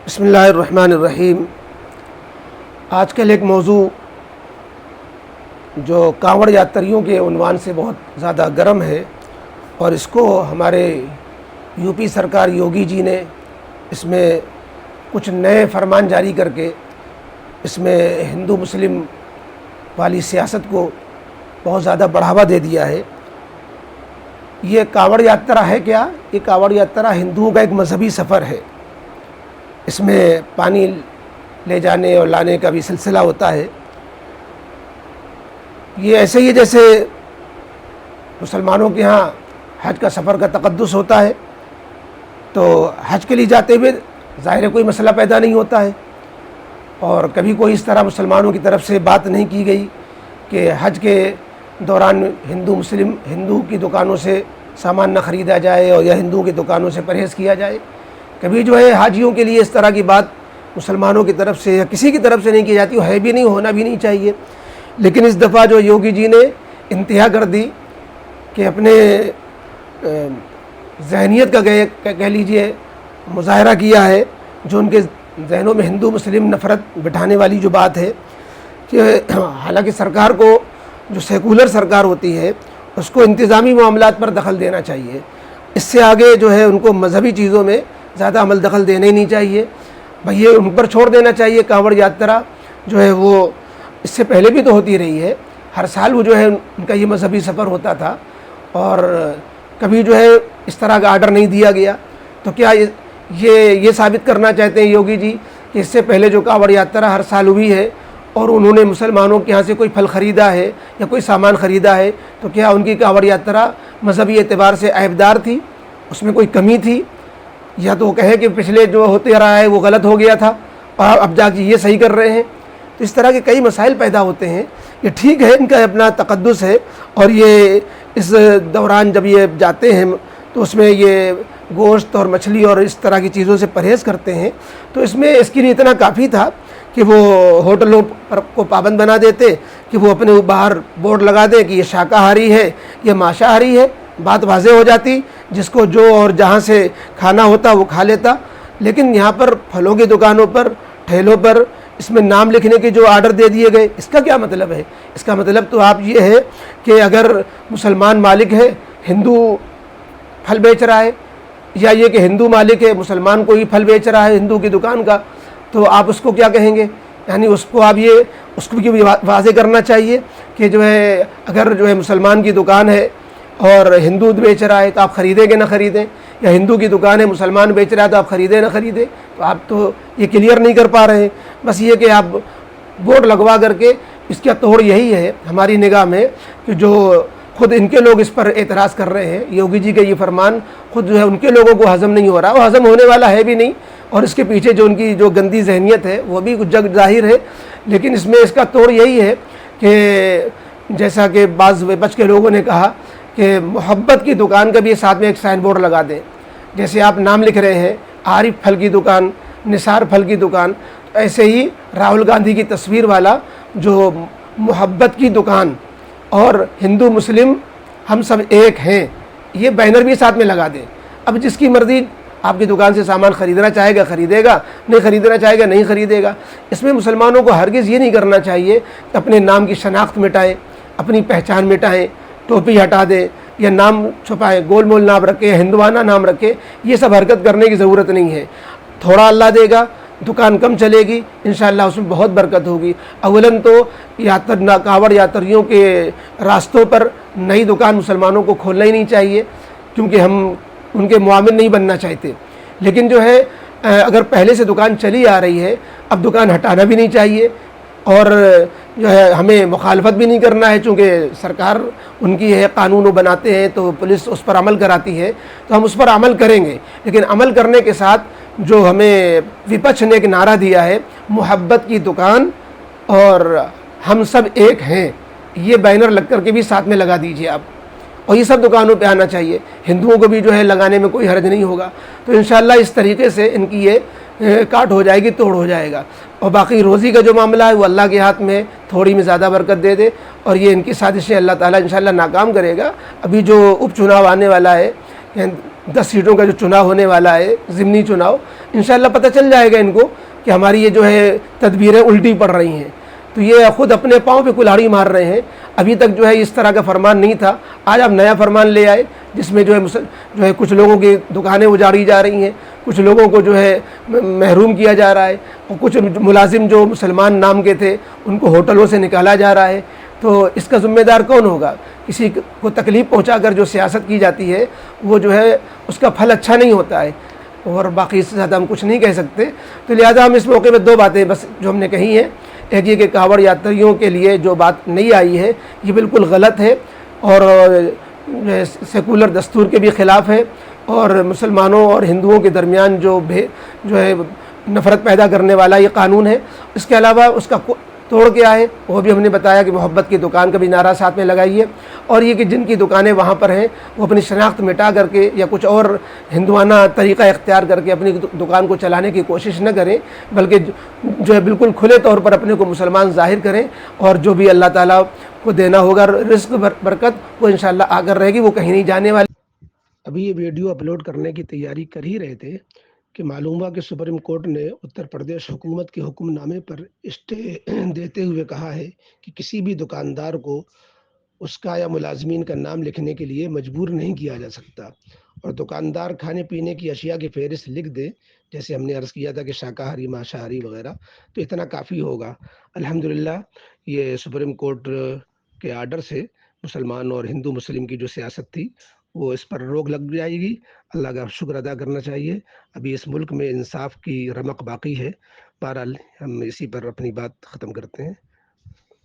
بسم اللہ الرحمن الرحیم۔ آج کل ایک موضوع جو کانوڑ یاتریوں کے عنوان سے بہت زیادہ گرم ہے، اور اس کو ہمارے یو پی سرکار یوگی جی نے اس میں کچھ نئے فرمان جاری کر کے اس میں ہندو مسلم والی سیاست کو بہت زیادہ بڑھاوا دے دیا ہے۔ یہ کانوڑ یاترا ہے کیا؟ یہ کانوڑ یاترا ہندوؤں کا ایک مذہبی سفر ہے۔ اس میں پانی لے جانے اور لانے کا بھی سلسلہ ہوتا ہے۔ یہ ایسے ہی جیسے مسلمانوں کے ہاں حج کا سفر کا تقدس ہوتا ہے، تو حج کے لیے جاتے ہوئے ظاہر ہے کوئی مسئلہ پیدا نہیں ہوتا ہے، اور کبھی کوئی اس طرح مسلمانوں کی طرف سے بات نہیں کی گئی کہ حج کے دوران ہندو کی دکانوں سے سامان نہ خریدا جائے اور یا ہندوؤں کی دکانوں سے پرہیز کیا جائے۔ کبھی جو ہے حاجیوں کے لیے اس طرح کی بات مسلمانوں کی طرف سے یا کسی کی طرف سے نہیں کی جاتی، وہ ہے بھی نہیں، ہونا بھی نہیں چاہیے۔ لیکن اس دفعہ جو یوگی جی نے انتہا کر دی کہ اپنے ذہنیت کا کہہ لیجئے مظاہرہ کیا ہے، جو ان کے ذہنوں میں ہندو مسلم نفرت بٹھانے والی جو بات ہے، کہ حالانکہ سرکار کو جو سیکولر سرکار ہوتی ہے اس کو انتظامی معاملات پر دخل دینا چاہیے، اس سے آگے جو ہے ان کو مذہبی چیزوں میں زیادہ عمل دخل دینا ہی نہیں چاہیے۔ بھئی یہ ان پر چھوڑ دینا چاہیے۔ کانوڑ یاترا جو ہے وہ اس سے پہلے بھی تو ہوتی رہی ہے، ہر سال وہ جو ہے ان کا یہ مذہبی سفر ہوتا تھا، اور کبھی جو ہے اس طرح کا آرڈر نہیں دیا گیا۔ تو کیا یہ ثابت کرنا چاہتے ہیں یوگی جی کہ اس سے پہلے جو کانوڑ یاترا ہر سال ہوئی ہے اور انہوں نے مسلمانوں کے یہاں سے کوئی پھل خریدا ہے یا کوئی سامان خریدا ہے، تو کیا ان کی کانوڑ یاترا مذہبی اعتبار سے عیبدار تھی؟ اس میں کوئی کمی تھی؟ یا تو وہ کہے کہ پچھلے جو ہوتے رہا ہے وہ غلط ہو گیا تھا اور اب جا کے یہ صحیح کر رہے ہیں؟ تو اس طرح کے کئی مسائل پیدا ہوتے ہیں۔ یہ ٹھیک ہے، ان کا اپنا تقدس ہے، اور یہ اس دوران جب یہ جاتے ہیں تو اس میں یہ گوشت اور مچھلی اور اس طرح کی چیزوں سے پرہیز کرتے ہیں، تو اس میں اس کے لیے اتنا کافی تھا کہ وہ ہوٹلوں پر کو پابند بنا دیتے کہ وہ اپنے باہر بورڈ لگا دیں کہ یہ شاکاہاری ہے، یہ مانساہاری ہے، بات واضح ہو جاتی، جس کو جو اور جہاں سے کھانا ہوتا وہ کھا لیتا۔ لیکن یہاں پر پھلوں کی دکانوں پر، ٹھیلوں پر اس میں نام لکھنے کے جو آرڈر دے دیے گئے، اس کا کیا مطلب ہے؟ اس کا مطلب تو آپ یہ ہے کہ اگر مسلمان مالک ہے، ہندو پھل بیچ رہا ہے، یا یہ کہ ہندو مالک ہے، مسلمان کوئی پھل بیچ رہا ہے ہندو کی دکان کا، تو آپ اس کو کیا کہیں گے؟ یعنی اس کو آپ اس کو بھی واضح کرنا چاہیے کہ جو ہے اگر جو ہے مسلمان کی دکان ہے اور ہندو بیچ رہا ہے تو آپ خریدیں گے نہ خریدیں، یا ہندو کی دکان ہے مسلمان بیچ رہا ہے تو آپ خریدیں نہ خریدیں؟ تو آپ تو یہ کلیئر نہیں کر پا رہے ہیں۔ بس یہ کہ آپ بورڈ لگوا کر کے، اس کا توڑ یہی ہے ہماری نگاہ میں کہ جو خود ان کے لوگ اس پر اعتراض کر رہے ہیں، یوگی جی کا یہ فرمان خود جو ہے ان کے لوگوں کو ہضم نہیں ہو رہا، وہ ہضم ہونے والا ہے بھی نہیں، اور اس کے پیچھے جو ان کی جو گندی ذہنیت ہے وہ بھی کچھ جگ ظاہر ہے۔ لیکن اس میں اس کا توڑ یہی ہے کہ جیسا کہ بعض وپچ کے لوگوں نے کہا کہ محبت کی دکان کا بھی ساتھ میں ایک سائن بورڈ لگا دیں، جیسے آپ نام لکھ رہے ہیں عارف پھل کی دکان، نثار پھل کی دکان، تو ایسے ہی راہل گاندھی کی تصویر والا جو محبت کی دکان اور ہندو مسلم ہم سب ایک ہیں، یہ بینر بھی ساتھ میں لگا دیں۔ اب جس کی مرضی آپ کی دکان سے سامان خریدنا چاہے گا خریدے گا، نہیں خریدنا چاہے گا نہیں خریدے گا۔ اس میں مسلمانوں کو ہرگز یہ نہیں کرنا چاہیے کہ اپنے نام کی شناخت مٹائیں، اپنی پہچان مٹائیں، ٹوپی ہٹا دیں یا نام چھپائیں، گول مول نام رکھیں، ہندوانہ نام رکھیں۔ یہ سب حرکت کرنے کی ضرورت نہیں ہے۔ تھوڑا اللہ دے گا، دکان کم چلے گی، انشاءاللہ اس میں بہت برکت ہوگی۔ اولاً تو کانوڑ یاتریوں کے راستوں پر نئی دکان مسلمانوں کو کھولنا ہی نہیں چاہیے، کیونکہ ہم ان کے معامل نہیں بننا چاہتے۔ لیکن جو ہے اگر پہلے سے دکان چلی آ رہی ہے، اب دکان ہٹانا بھی نہیں چاہیے، اور جو ہے ہمیں مخالفت بھی نہیں کرنا ہے، چونکہ سرکار ان کی ہے، قانون وہ بناتے ہیں تو پولیس اس پر عمل کراتی ہے، تو ہم اس پر عمل کریں گے۔ لیکن عمل کرنے کے ساتھ جو ہمیں وپچھ نے ایک نعرہ دیا ہے، محبت کی دکان اور ہم سب ایک ہیں، یہ بینر لگ کر کے بھی ساتھ میں لگا دیجئے آپ، اور یہ سب دکانوں پہ آنا چاہیے۔ ہندوؤں کو بھی جو ہے لگانے میں کوئی حرج نہیں ہوگا۔ تو انشاءاللہ اس طریقے سے ان کی یہ کاٹ ہو جائے گی، توڑ ہو جائے گا۔ اور باقی روزی کا جو معاملہ ہے وہ اللہ کے ہاتھ میں ہے، تھوڑی میں زیادہ برکت دے دے، اور یہ ان کی سازشیں اللہ تعالیٰ انشاءاللہ ناکام کرے گا۔ ابھی جو اپ چناؤ آنے والا ہے 10 سیٹوں کا جو چناؤ ہونے والا ہے ضمنی چناؤ، انشاءاللہ پتہ چل جائے گا ان کو کہ ہماری یہ جو ہے تدبیریں الٹی پڑ رہی ہیں، تو یہ خود اپنے پاؤں پہ کلہاڑی مار رہے ہیں۔ ابھی تک جو ہے اس طرح کا فرمان نہیں تھا، آج آپ نیا فرمان لے آئے جس میں جو ہے کچھ لوگوں کی دکانیں اجاڑی جا رہی ہیں، کچھ لوگوں کو جو ہے محروم کیا جا رہا ہے، اور کچھ ملازم جو مسلمان نام کے تھے ان کو ہوٹلوں سے نکالا جا رہا ہے۔ تو اس کا ذمہ دار کون ہوگا؟ کسی کو تکلیف پہنچا کر جو سیاست کی جاتی ہے وہ جو ہے اس کا پھل اچھا نہیں ہوتا ہے، اور باقی اس سے زیادہ ہم کچھ نہیں کہہ سکتے۔ تو لہٰذا ہم اس موقع پہ 2 باتیں بس جو ہم نے کہی ہیں، ایک یہ کہ کانوڑ یاتریوں کے لیے جو بات نہیں آئی ہے یہ بالکل غلط ہے، اور سیکولر دستور کے بھی خلاف ہے، اور مسلمانوں اور ہندوؤں کے درمیان جو ہے نفرت پیدا کرنے والا یہ قانون ہے۔ اس کے علاوہ اس کا توڑ کیا ہے وہ بھی ہم نے بتایا کہ محبت کی دکان کا بھی نعرہ ساتھ میں لگائیے، اور یہ کہ جن کی دکانیں وہاں پر ہیں وہ اپنی شناخت مٹا کر کے یا کچھ اور ہندوانہ طریقہ اختیار کر کے اپنی دکان کو چلانے کی کوشش نہ کریں، بلکہ جو ہے بالکل کھلے طور پر اپنے کو مسلمان ظاہر کریں، اور جو بھی اللہ تعالیٰ کو دینا ہوگا رزق برکت وہ انشاءاللہ آ کر رہے گی، وہ کہیں نہیں جانے والی۔ ابھی یہ ویڈیو اپلوڈ کرنے کی تیاری کر ہی رہے تھے کہ معلوم ہوا کہ سپریم کورٹ نے اتر پردیش حکومت کے حکم نامے پر اسٹے دیتے ہوئے کہا ہے کہ کسی بھی دکاندار کو اس کا یا ملازمین کا نام لکھنے کے لیے مجبور نہیں کیا جا سکتا، اور دکاندار کھانے پینے کی اشیاء کی فہرست لکھ دے، جیسے ہم نے عرض کیا تھا کہ شاکاہاری مانساہاری وغیرہ، تو اتنا کافی ہوگا۔ الحمدللہ یہ سپریم کورٹ کے آرڈر سے مسلمان اور ہندو مسلم کی جو سیاست تھی وہ اس پر روک لگ جائے گی۔ اللہ کا شکر ادا کرنا چاہیے، ابھی اس ملک میں انصاف کی رمق باقی ہے۔ بہرحال ہم اسی پر اپنی بات ختم کرتے ہیں۔